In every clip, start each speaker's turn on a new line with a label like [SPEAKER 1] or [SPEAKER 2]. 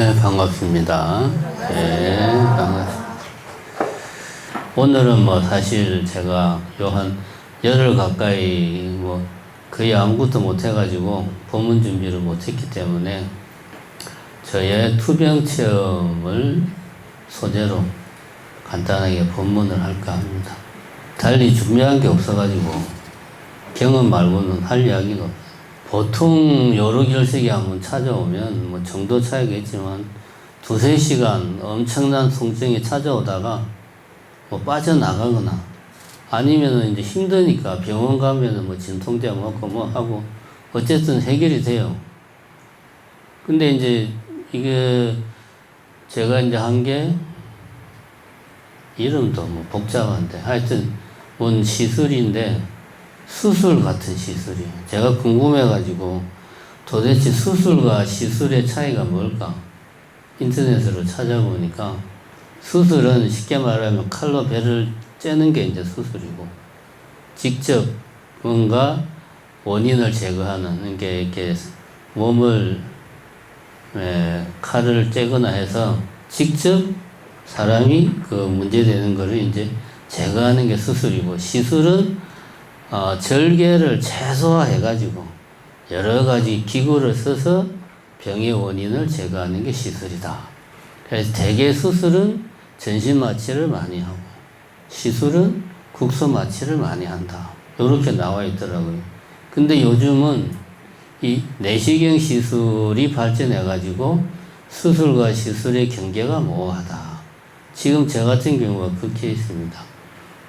[SPEAKER 1] 네, 반갑습니다. 네, 반갑습니다. 오늘은 뭐 사실 제가 요 한 열흘 가까이 뭐 거의 아무것도 못 해가지고 본문 준비를 못 했기 때문에 저의 투병 체험을 소재로 간단하게 본문을 할까 합니다. 달리 준비한 게 없어가지고 경험 말고는 할 이야기가 없어요. 보통 여러 결석이 한번 찾아오면 뭐 정도 차이가 있지만 두세 시간 엄청난 통증이 찾아오다가 뭐 빠져나가거나 아니면은 이제 힘드니까 병원 가면은 뭐 진통제 먹고 뭐 하고 어쨌든 해결이 돼요. 근데 이제 이게 제가 이제 한 게 이름도 뭐 복잡한데 하여튼 뭔 시술인데 수술 같은 시술이에요. 제가 궁금해가지고 도대체 수술과 시술의 차이가 뭘까? 인터넷으로 찾아보니까 수술은 쉽게 말하면 칼로 배를 째는 게 이제 수술이고 직접 뭔가 원인을 제거하는 게 이렇게 몸을 칼을 째거나 해서 직접 사람이 그 문제되는 거를 이제 제거하는 게 수술이고 시술은 절개를 최소화해가지고 여러 가지 기구를 써서 병의 원인을 제거하는 게 시술이다. 그래서 대개 수술은 전신 마취를 많이 하고 시술은 국소 마취를 많이 한다. 이렇게 나와 있더라고요. 근데 요즘은 이 내시경 시술이 발전해가지고 수술과 시술의 경계가 모호하다. 지금 저 같은 경우가 그 케이스입니다.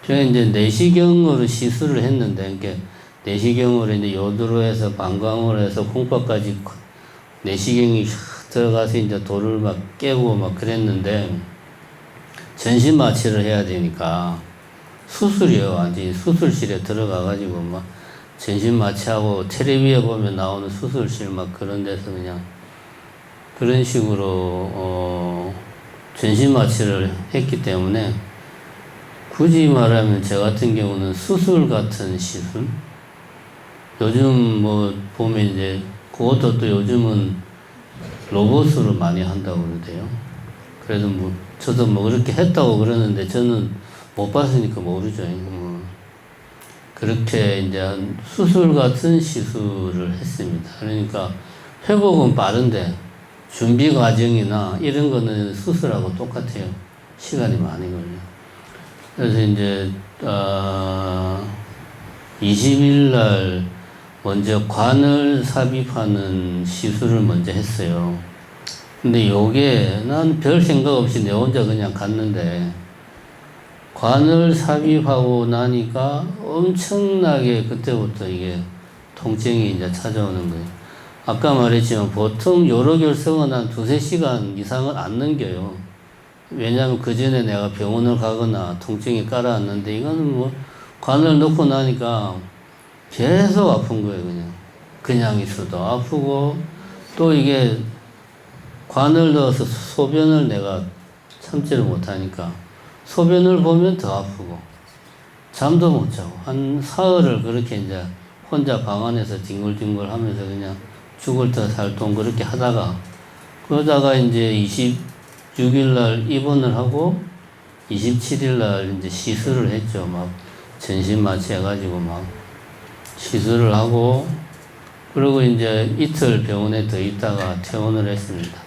[SPEAKER 1] 제가 이제 내시경으로 시술을 했는데, 이게 내시경으로 이제 요드로 해서 방광으로 해서 콩팥까지 내시경이 들어가서 이제 돌을 막 깨고 막 그랬는데, 전신 마취를 해야 되니까 수술이요. 완전히 수술실에 들어가가지고 막 전신 마취하고 텔레비에 보면 나오는 수술실 막 그런 데서 그냥 그런 식으로, 전신 마취를 했기 때문에 굳이 말하면 저 같은 경우는 수술 같은 시술? 요즘 뭐 보면 이제 그것도 또 요즘은 로봇으로 많이 한다고 그러대요. 그래서 뭐 저도 뭐 그렇게 했다고 그러는데 저는 못 봤으니까 모르죠. 그렇게 이제 수술 같은 시술을 했습니다. 그러니까 회복은 빠른데 준비 과정이나 이런 거는 수술하고 똑같아요. 시간이 많이 걸려요. 그래서 이제 20일 날 먼저 관을 삽입하는 시술을 먼저 했어요. 근데 요게 난 별 생각 없이 내 혼자 그냥 갔는데 관을 삽입하고 나니까 엄청나게 그때부터 이게 통증이 이제 찾아오는 거예요. 아까 말했지만 보통 요로 결석은 한 두세 시간 이상을 안 넘겨요. 왜냐하면 그 전에 내가 병원을 가거나 통증이 깔아왔는데 이거는 뭐 관을 넣고 나니까 계속 아픈 거예요. 그냥 있어도 아프고 또 이게 관을 넣어서 소변을 내가 참지를 못하니까 소변을 보면 더 아프고 잠도 못 자고 한 사흘을 그렇게 이제 혼자 방 안에서 뒹굴뒹굴 하면서 그냥 죽을 듯 살 듯 그렇게 하다가 그러다가 이제 26일 날 입원을 하고 27일 날 이제 시술을 했죠. 막 전신 마취해가지고 막 시술을 하고 그리고 이제 이틀 병원에 더 있다가 퇴원을 했습니다.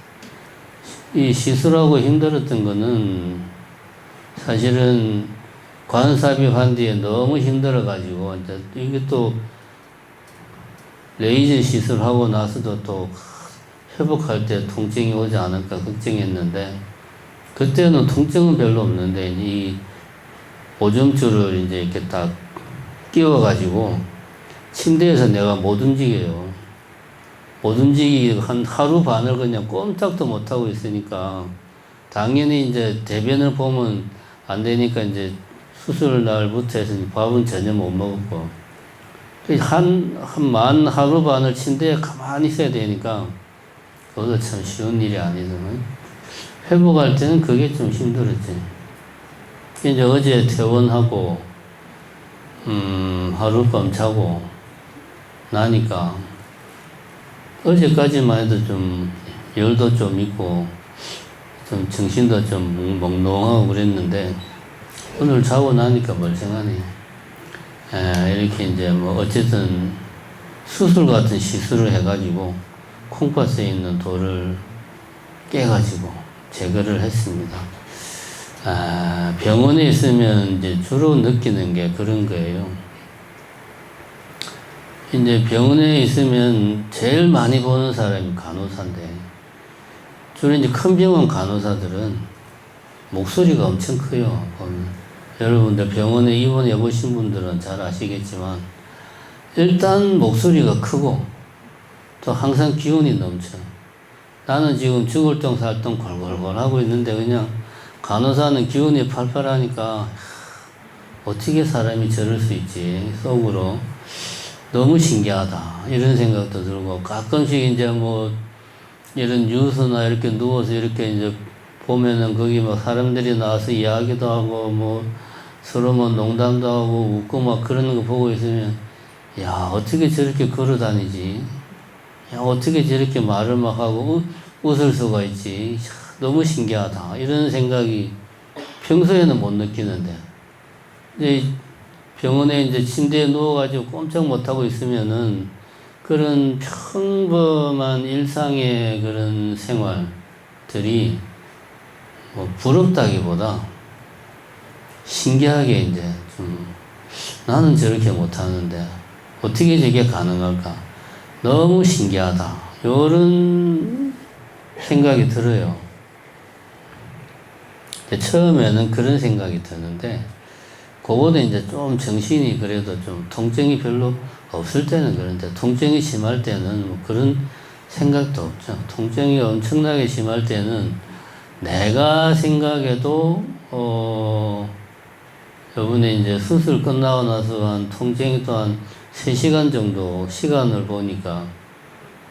[SPEAKER 1] 이 시술하고 힘들었던 거는 사실은 관 삽입한 뒤에 너무 힘들어가지고 이제 이게 또 레이저 시술하고 나서도 또 회복할 때 통증이 오지 않을까 걱정했는데 그때는 통증은 별로 없는데 이 오줌줄을 이제 이렇게 딱 끼워가지고 침대에서 내가 못 움직여요. 못 움직이고 한 하루 반을 그냥 꼼짝도 못 하고 있으니까 당연히 이제 대변을 보면 안 되니까 이제 수술 날부터 해서 밥은 전혀 못 먹었고 한 하루 반을 침대에 가만히 있어야 되니까 그것도 참 쉬운 일이 아니더만. 회복할 때는 그게 좀 힘들었지. 이제 어제 퇴원하고, 하룻밤 자고 나니까 어제까지만 해도 좀 열도 좀 있고 좀 정신도 좀 몽롱하고 그랬는데 오늘 자고 나니까 멀쩡하네. 이렇게 이제 뭐 어쨌든 수술 같은 시술을 해가지고 콩팥에 있는 돌을 깨가지고 제거를 했습니다. 병원에 있으면 이제 주로 느끼는 게 그런 거예요. 이제 병원에 있으면 제일 많이 보는 사람이 간호사인데, 주로 이제 큰 병원 간호사들은 목소리가 엄청 커요. 보면. 여러분들 병원에 입원해 보신 분들은 잘 아시겠지만, 일단 목소리가 크고, 또 항상 기운이 넘쳐. 나는 지금 죽을 똥 살 똥 골골골 하고 있는데, 그냥 간호사는 기운이 팔팔하니까, 어떻게 사람이 저럴 수 있지, 속으로. 너무 신기하다. 이런 생각도 들고, 가끔씩 이제 뭐, 이런 뉴스나 이렇게 누워서 이렇게 이제 보면은 거기 막 사람들이 나와서 이야기도 하고, 뭐, 서로 뭐 농담도 하고 웃고 막 그러는 거 보고 있으면, 야, 어떻게 저렇게 걸어 다니지? 야, 어떻게 저렇게 말을 막 하고 웃을 수가 있지? 너무 신기하다. 이런 생각이 평소에는 못 느끼는데, 이제 병원에 이제 침대에 누워가지고 꼼짝 못하고 있으면은 그런 평범한 일상의 그런 생활들이 뭐 부럽다기보다 신기하게 이제 좀 나는 저렇게 못하는데 어떻게 저게 가능할까? 너무 신기하다. 요런 생각이 들어요. 처음에는 그런 생각이 드는데 그거보다 이제 좀 정신이 그래도 좀 통증이 별로 없을 때는 그런데 통증이 심할 때는 뭐 그런 생각도 없죠. 통증이 엄청나게 심할 때는 내가 생각해도 요번에 이제 수술 끝나고 나서 한 통증이 또 한 3시간 정도 시간을 보니까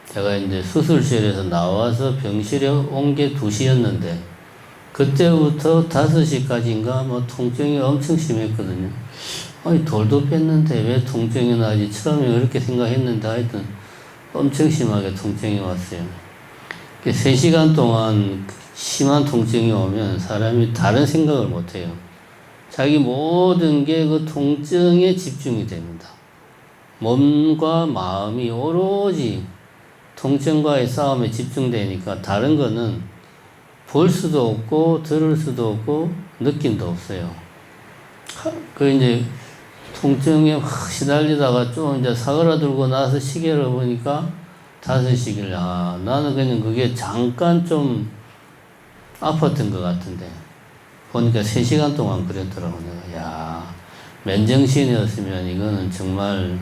[SPEAKER 1] 제가 이제 수술실에서 나와서 병실에 온 게 2시였는데 그때부터 5시까지인가 뭐 통증이 엄청 심했거든요. 아니 돌도 뺐는데 왜 통증이 나지? 처음에 그렇게 생각했는데 하여튼 엄청 심하게 통증이 왔어요. 3시간 동안 심한 통증이 오면 사람이 다른 생각을 못해요. 자기 모든 게 그 통증에 집중이 됩니다. 몸과 마음이 오로지 통증과의 싸움에 집중되니까 다른 거는 볼 수도 없고 들을 수도 없고 느낌도 없어요. 그 이제 통증에 확 시달리다가 좀 이제 사그라들고 나서 시계를 보니까 5시길. 나는 그냥 그게 잠깐 좀 아팠던 것 같은데 보니까 3시간 동안 그랬더라고. 내가 야, 맨정신이었으면 이거는 정말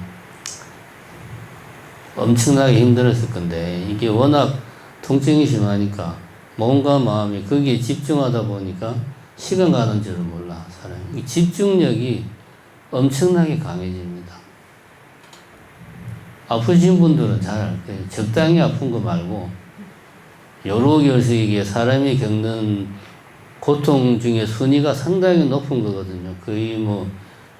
[SPEAKER 1] 엄청나게 힘들었을 건데 이게 워낙 통증이 심하니까 몸과 마음이 거기에 집중하다 보니까 시간 가는 줄을 몰라, 사람이. 이 집중력이 엄청나게 강해집니다. 아프신 분들은 잘 알 거예요. 적당히 아픈 거 말고, 여러 결석이게 사람이 겪는 고통 중에 순위가 상당히 높은 거거든요. 거의 뭐,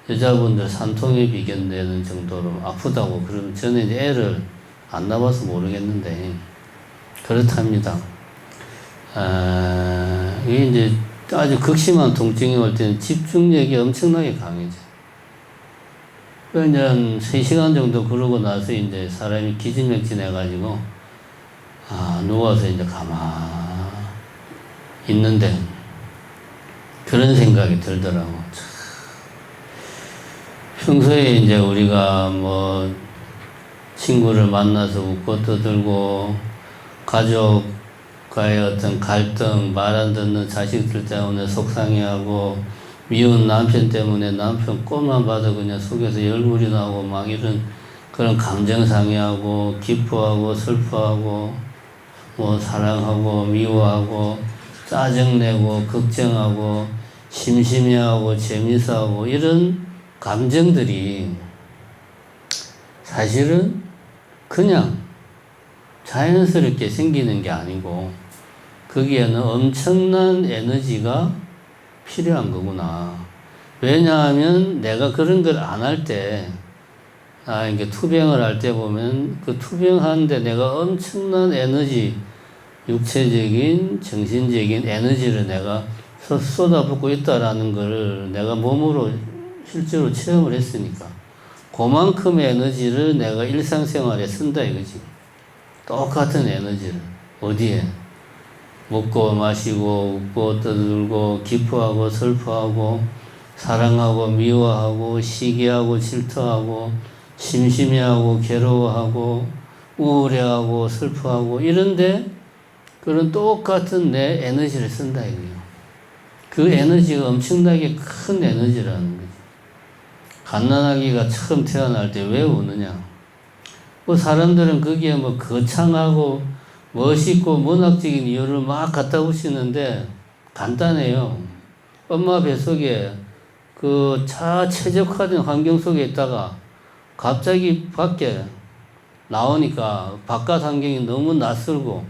[SPEAKER 1] 여자분들 산통에 비견되는 정도로 아프다고 그러면 저는 이제 애를 안 낳아서 모르겠는데, 그렇답니다. 이게 이제 아주 극심한 통증이 올 때는 집중력이 엄청나게 강해져. 그러니까 이제 3시간 정도 그러고 나서 이제 사람이 기진맥진해가지고, 누워서 이제 가만 있는데, 그런 생각이 들더라고. 평소에 이제 우리가 뭐, 친구를 만나서 웃고 떠들고, 가족과의 어떤 갈등, 말 안 듣는 자식들 때문에 속상해하고, 미운 남편 때문에 남편 꼴만 봐도 그냥 속에서 열불이 나고 막 이런 그런 감정 상해하고, 기뻐하고, 슬퍼하고, 뭐 사랑하고, 미워하고, 짜증내고, 걱정하고, 심심해하고, 재밌어하고, 이런 감정들이 사실은 그냥 자연스럽게 생기는 게 아니고 거기에는 엄청난 에너지가 필요한 거구나. 왜냐하면 내가 그런 걸 안 할 때, 이게 투병을 할 때 보면 그 투병하는데 내가 엄청난 에너지, 육체적인, 정신적인 에너지를 내가 쏟아붓고 있다라는 것을 내가 몸으로 실제로 체험을 했으니까 그만큼의 에너지를 내가 일상생활에 쓴다 이거지. 똑같은 에너지를. 어디에? 먹고 마시고 웃고 떠들고 기뻐하고 슬퍼하고 사랑하고 미워하고 시기하고 질투하고 심심해하고 괴로워하고 우울해하고 슬퍼하고 이런데 그런 똑같은 내 에너지를 쓴다 이거예요. 그 에너지가 엄청나게 큰 에너지라는 거지. 갓난아기가 처음 태어날 때 왜 우느냐? 뭐 사람들은 거기에 뭐 거창하고 멋있고 문학적인 이유를 막 갖다 붙이는데 간단해요. 엄마 뱃속에 그 최적화된 환경 속에 있다가 갑자기 밖에 나오니까 바깥 환경이 너무 낯설고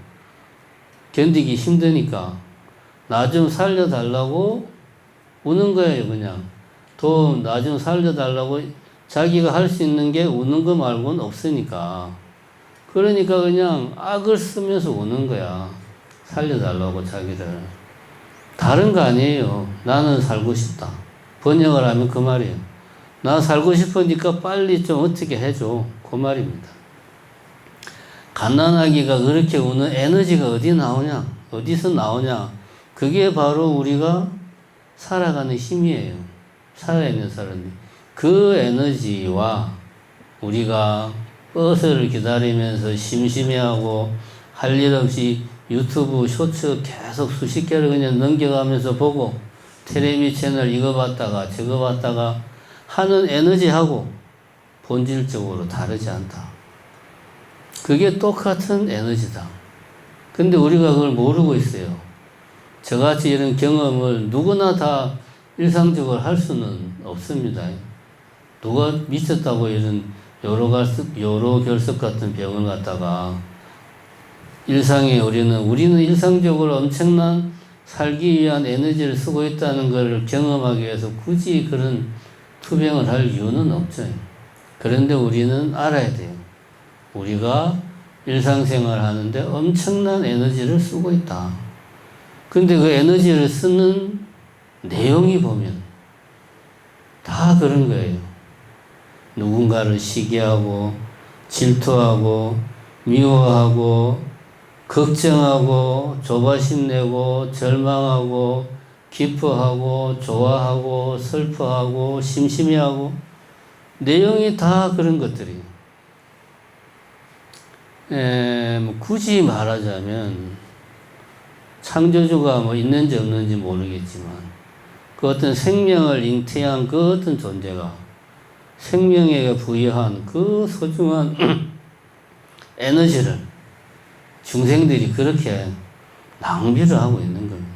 [SPEAKER 1] 견디기 힘드니까 나 좀 살려달라고 우는 거예요, 그냥. 나 좀 살려달라고 자기가 할 수 있는 게 우는 거 말고는 없으니까. 그러니까 그냥 악을 쓰면서 우는 거야. 살려달라고 자기를. 다른 거 아니에요. 나는 살고 싶다. 번역을 하면 그 말이에요. 나 살고 싶으니까 빨리 좀 어떻게 해줘. 그 말입니다. 갓난아기가 그렇게 우는 에너지가 어디서 나오냐? 그게 바로 우리가 살아가는 힘이에요. 살아있는 사람이. 그 에너지와 우리가 버스를 기다리면서 심심해하고 할 일 없이 유튜브 쇼츠 계속 수십 개를 그냥 넘겨가면서 보고 텔레비 채널 이거 봤다가 저거 봤다가 하는 에너지하고 본질적으로 다르지 않다. 그게 똑같은 에너지다. 근데 우리가 그걸 모르고 있어요. 저같이 이런 경험을 누구나 다 일상적으로 할 수는 없습니다. 누가 미쳤다고 이런 요로 결석 같은 병을 갖다가 일상에 우리는 일상적으로 엄청난 살기 위한 에너지를 쓰고 있다는 것을 경험하기 위해서 굳이 그런 투병을 할 이유는 없죠. 그런데 우리는 알아야 돼요. 우리가 일상생활 하는데 엄청난 에너지를 쓰고 있다. 근데 그 에너지를 쓰는 내용이 보면 다 그런 거예요. 누군가를 시기하고 질투하고 미워하고 걱정하고 조바심 내고 절망하고 기뻐하고 좋아하고 슬퍼하고 심심해하고 내용이 다 그런 것들이에요. 굳이 말하자면 창조주가 뭐 있는지 없는지 모르겠지만 그 어떤 생명을 잉태한 그 어떤 존재가 생명에게 부여한 그 소중한 에너지를 중생들이 그렇게 낭비를 하고 있는 겁니다.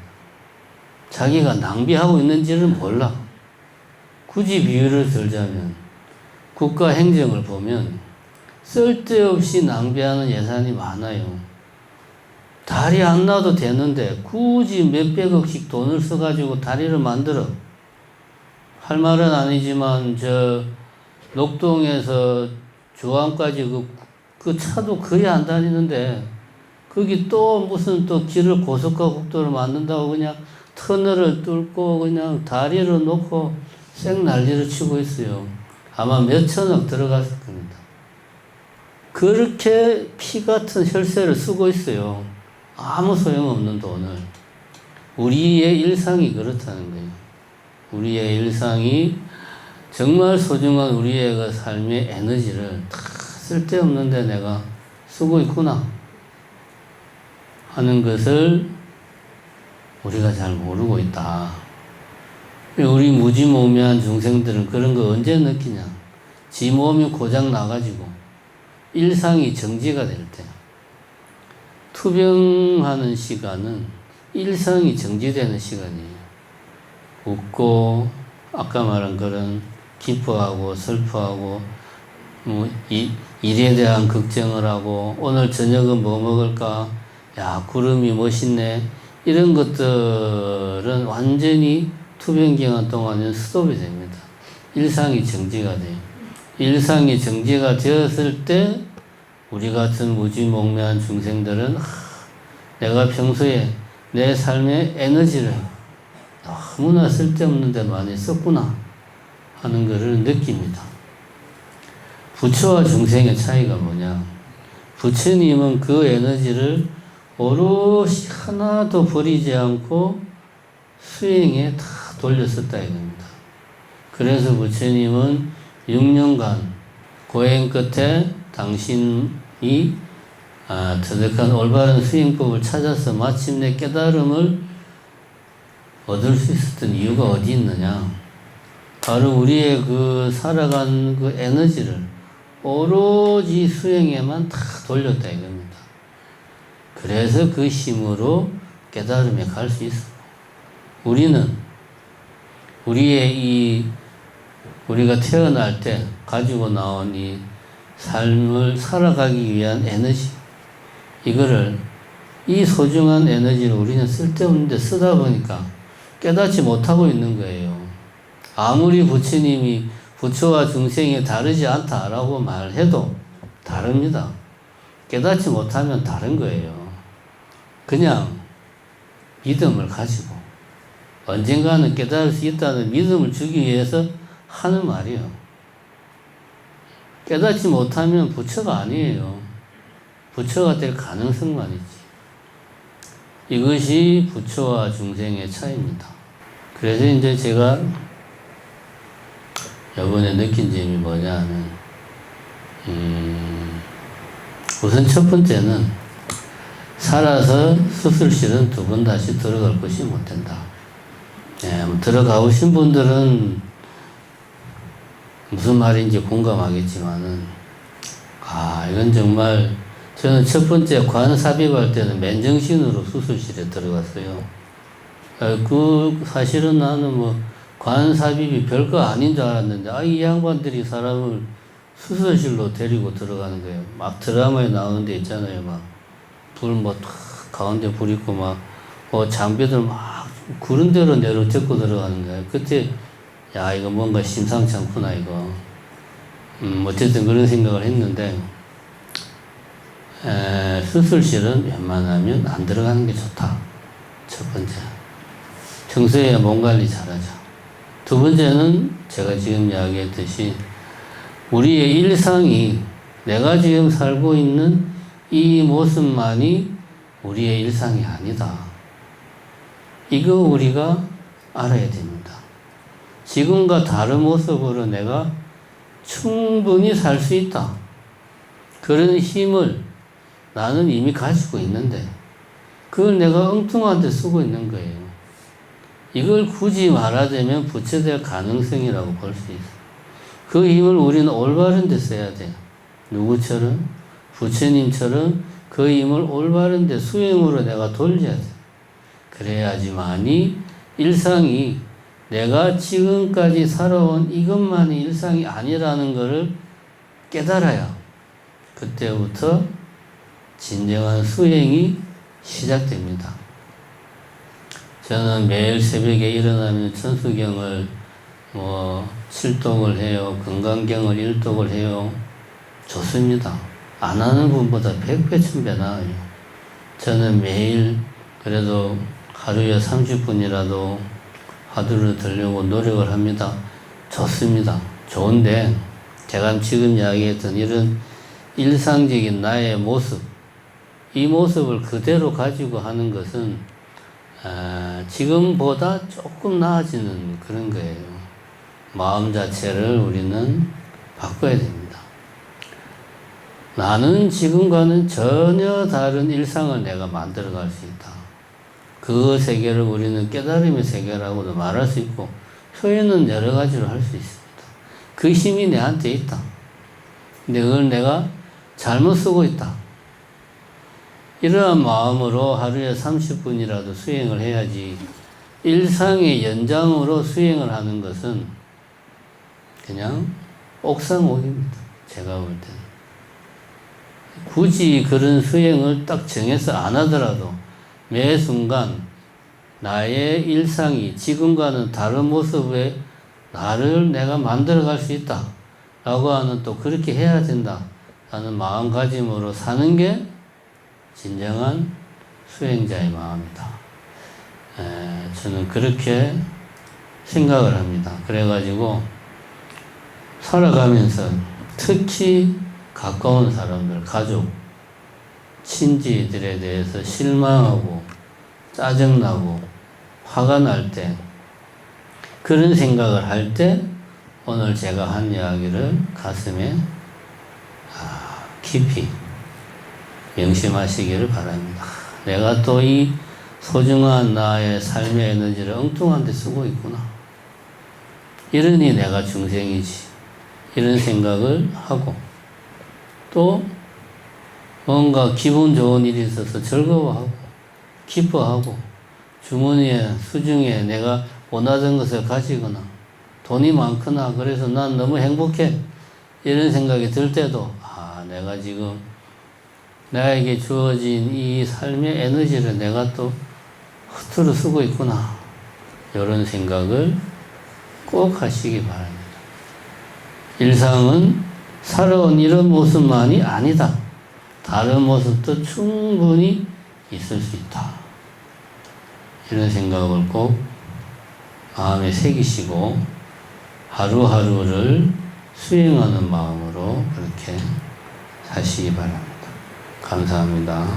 [SPEAKER 1] 자기가 낭비하고 있는지는 몰라. 굳이 비유를 들자면 국가 행정을 보면 쓸데없이 낭비하는 예산이 많아요. 다리 안 놔도 되는데 굳이 몇백억씩 돈을 써가지고 다리를 만들어. 할 말은 아니지만 녹동에서 주안까지 그 차도 거의 안 다니는데 거기 또 무슨 또 길을 고속화 국도를 만든다고 그냥 터널을 뚫고 그냥 다리를 놓고 쌩 난리를 치고 있어요. 아마 몇천억 들어갔을 겁니다. 그렇게 피 같은 혈세를 쓰고 있어요. 아무 소용없는 돈을. 우리의 일상이 그렇다는 거예요. 우리의 일상이 정말 소중한 우리의 그 삶의 에너지를 다 쓸데없는데 내가 쓰고 있구나 하는 것을 우리가 잘 모르고 있다. 우리 무지몽매한 중생들은 그런 거 언제 느끼냐? 지 몸이 고장 나가지고 일상이 정지가 될 때. 투병하는 시간은 일상이 정지되는 시간이에요. 웃고 아까 말한 그런 기뻐하고 슬퍼하고 일에 대한 걱정을 하고 오늘 저녁은 뭐 먹을까? 야, 구름이 멋있네. 이런 것들은 완전히 투병 기간 동안은 스톱이 됩니다. 일상이 정지가 돼요. 일상이 정지가 되었을 때 우리 같은 무지몽매한 중생들은 내가 평소에 내 삶의 에너지를 너무나 쓸데없는 데 많이 썼구나 하는 것을 느낍니다. 부처와 중생의 차이가 뭐냐? 부처님은 그 에너지를 오롯이 하나도 버리지 않고 수행에 다 돌렸었다 이겁니다. 그래서 부처님은 6년간 고행 끝에 당신이 터득한 올바른 수행법을 찾아서 마침내 깨달음을 얻을 수 있었던 이유가 어디 있느냐? 바로 우리의 그 살아간 그 에너지를 오로지 수행에만 다 돌렸다 이겁니다. 그래서 그 힘으로 깨달음에 갈 수 있어. 우리는 우리가 태어날 때 가지고 나온 이 삶을 살아가기 위한 에너지, 이 소중한 에너지를 우리는 쓸데없는 데 쓰다 보니까 깨닫지 못하고 있는 거예요. 아무리 부처님이 부처와 중생이 다르지 않다라고 말해도 다릅니다. 깨닫지 못하면 다른 거예요. 그냥 믿음을 가지고 언젠가는 깨달을 수 있다는 믿음을 주기 위해서 하는 말이에요. 깨닫지 못하면 부처가 아니에요. 부처가 될 가능성만 있지. 이것이 부처와 중생의 차이입니다. 그래서 이제 제가 이번에 느낀 점이 뭐냐면, 우선 첫 번째는 살아서 수술실은 2번 다시 들어갈 것이 못 된다. 들어가고 신 분들은 무슨 말인지 공감하겠지만은, 이건 정말, 저는 첫 번째 관 삽입할 때는 맨정신으로 수술실에 들어갔어요. 사실은 나는 관 삽입이 별거 아닌 줄 알았는데, 이 양반들이 사람을 수술실로 데리고 들어가는 거예요. 막 드라마에 나오는 데 있잖아요. 불 가운데 불 있고 장비들 구른 대로 내려잡고 들어가는 거예요. 그때, 이거 뭔가 심상치 않구나, 이거. 어쨌든 그런 생각을 했는데, 수술실은 웬만하면 안 들어가는 게 좋다. 첫 번째. 평소에 몸 관리 잘하자. 두 번째는 제가 지금 이야기했듯이 우리의 일상이 내가 지금 살고 있는 이 모습만이 우리의 일상이 아니다. 이거 우리가 알아야 됩니다. 지금과 다른 모습으로 내가 충분히 살 수 있다. 그런 힘을 나는 이미 가지고 있는데 그걸 내가 엉뚱한 데 쓰고 있는 거예요. 이걸 굳이 말하자면 부처될 가능성이라고 볼 수 있어요. 그 힘을 우리는 올바른 데 써야 돼요. 누구처럼? 부처님처럼 그 힘을 올바른 데 수행으로 내가 돌려야 돼요. 그래야지만이 일상이 내가 지금까지 살아온 이것만이 일상이 아니라는 것을 깨달아야 그때부터 진정한 수행이 시작됩니다. 저는 매일 새벽에 일어나면 천수경을 7독을 해요. 건강경을 1독을 해요. 좋습니다. 안 하는 분보다 100배, 1000배 나아요. 저는 매일 그래도 하루에 30분이라도 화두를 들려고 노력을 합니다. 좋습니다. 좋은데 제가 지금 이야기했던 이런 일상적인 나의 모습, 이 모습을 그대로 가지고 하는 것은 지금보다 조금 나아지는 그런 거예요. 마음 자체를 우리는 바꿔야 됩니다. 나는 지금과는 전혀 다른 일상을 내가 만들어갈 수 있다. 그 세계를 우리는 깨달음의 세계라고도 말할 수 있고 표현은 여러 가지로 할 수 있습니다. 그 힘이 내한테 있다. 근데 그걸 내가 잘못 쓰고 있다. 이러한 마음으로 하루에 30분이라도 수행을 해야지 일상의 연장으로 수행을 하는 것은 그냥 옥상옥입니다. 제가 볼 때는. 굳이 그런 수행을 딱 정해서 안 하더라도 매 순간 나의 일상이 지금과는 다른 모습의 나를 내가 만들어갈 수 있다 라고 하는 또 그렇게 해야 된다 라는 마음가짐으로 사는 게 진정한 수행자의 마음이다. 저는 그렇게 생각을 합니다. 그래가지고 살아가면서 특히 가까운 사람들, 가족, 친지들에 대해서 실망하고 짜증나고 화가 날 때, 그런 생각을 할 때 오늘 제가 한 이야기를 가슴에 깊이 명심하시기를 바랍니다. 내가 또 이 소중한 나의 삶의 에너지를 엉뚱한 데 쓰고 있구나. 이러니 내가 중생이지. 이런 생각을 하고, 또 뭔가 기분 좋은 일이 있어서 즐거워하고 기뻐하고, 주머니에 수중에 내가 원하던 것을 가지거나 돈이 많거나 그래서 난 너무 행복해, 이런 생각이 들 때도 내가 지금 나에게 주어진 이 삶의 에너지를 내가 또 허투루 쓰고 있구나, 이런 생각을 꼭 하시기 바랍니다. 일상은 살아온 이런 모습만이 아니다. 다른 모습도 충분히 있을 수 있다. 이런 생각을 꼭 마음에 새기시고 하루하루를 수행하는 마음으로 그렇게 사시기 바랍니다. 감사합니다.